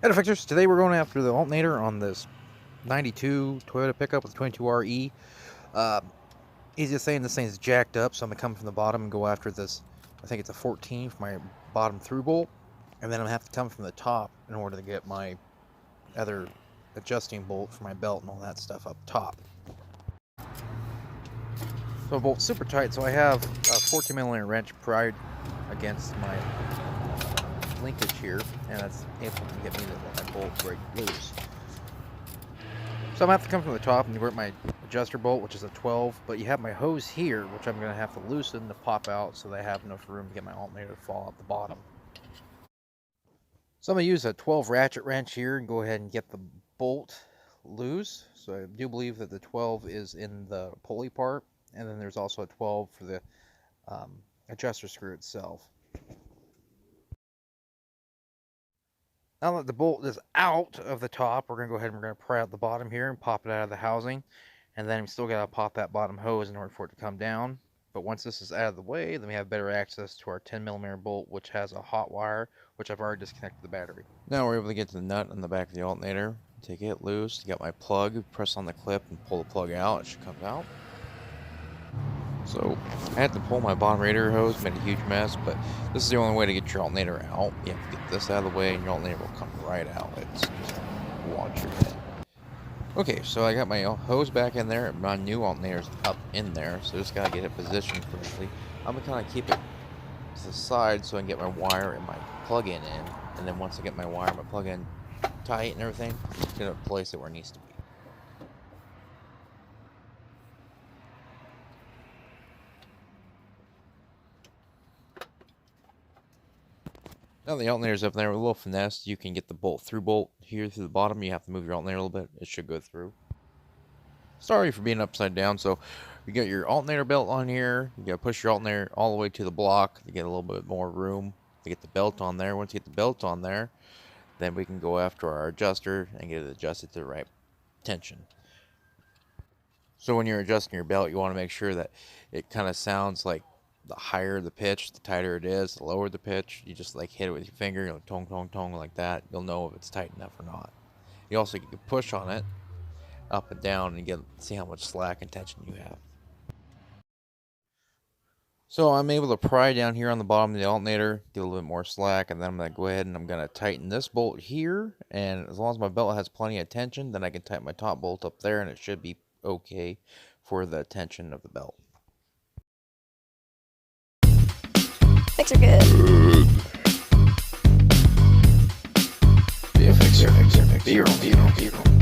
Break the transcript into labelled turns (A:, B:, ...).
A: Hello fixers, today we're going after the alternator on this 92 Toyota pickup with 22RE. Easiest saying, this thing's jacked up, so I'm going to come from the bottom and go after this. I think it's a 14 for my bottom through bolt, and then I'm going to have to come from the top in order to get my other adjusting bolt for my belt and all that stuff up top. So the bolt's super tight, so I have a 14mm wrench pried against my linkage here, and that's able to get me to let my bolt break loose. So I'm going to have to come from the top and work my adjuster bolt, which is a 12, but you have my hose here, which I'm going to have to loosen to pop out so they have enough room to get my alternator to fall out the bottom. So I'm going to use a 12 ratchet wrench here and go ahead and get the bolt loose. So I do believe that the 12 is in the pulley part, and then there's also a 12 for the adjuster screw itself. Now that the bolt is out of the top, we're going to go ahead and we're going to pry out the bottom here and pop it out of the housing. And then we still got to pop that bottom hose in order for it to come down. But once this is out of the way, then we have better access to our 10mm bolt, which has a hot wire, which I've already disconnected the battery. Now we're able to get to the nut on the back of the alternator. Take it loose, get my plug, press on the clip and pull the plug out. It should come out. So I had to pull my bottom radiator hose, made a huge mess, but this is the only way to get your alternator out. You have to get this out of the way and your alternator will come right out. It's just watch your head. Okay, so I got my hose back in there. My new alternator's up in there, so just gotta get it positioned correctly. I'm gonna kind of keep it to the side so I can get my wire and my plug-in in, and then once I get my wire and my plug-in tight and everything, I'm just gonna place it where it needs to be. Now the alternator's up there with a little finesse. You can get the bolt here through the bottom. You have to move your alternator a little bit. It should go through. Sorry for being upside down. So you got your alternator belt on here. You got to push your alternator all the way to the block to get a little bit more room to get the belt on there. Once you get the belt on there, then we can go after our adjuster and get it adjusted to the right tension. So when you're adjusting your belt, you want to make sure that it kind of sounds like the higher the pitch, the tighter it is. The lower the pitch, you just like hit it with your finger, you know, tong, tong, tong, like that. You'll know if it's tight enough or not. You also can push on it up and down and see how much slack and tension you have. So I'm able to pry down here on the bottom of the alternator, get a little bit more slack, and then I'm going to go ahead and I'm going to tighten this bolt here. And as long as my belt has plenty of tension, then I can tighten my top bolt up there, and it should be okay for the tension of the belt.
B: Fixer good.
A: Be a fixer. Be your own.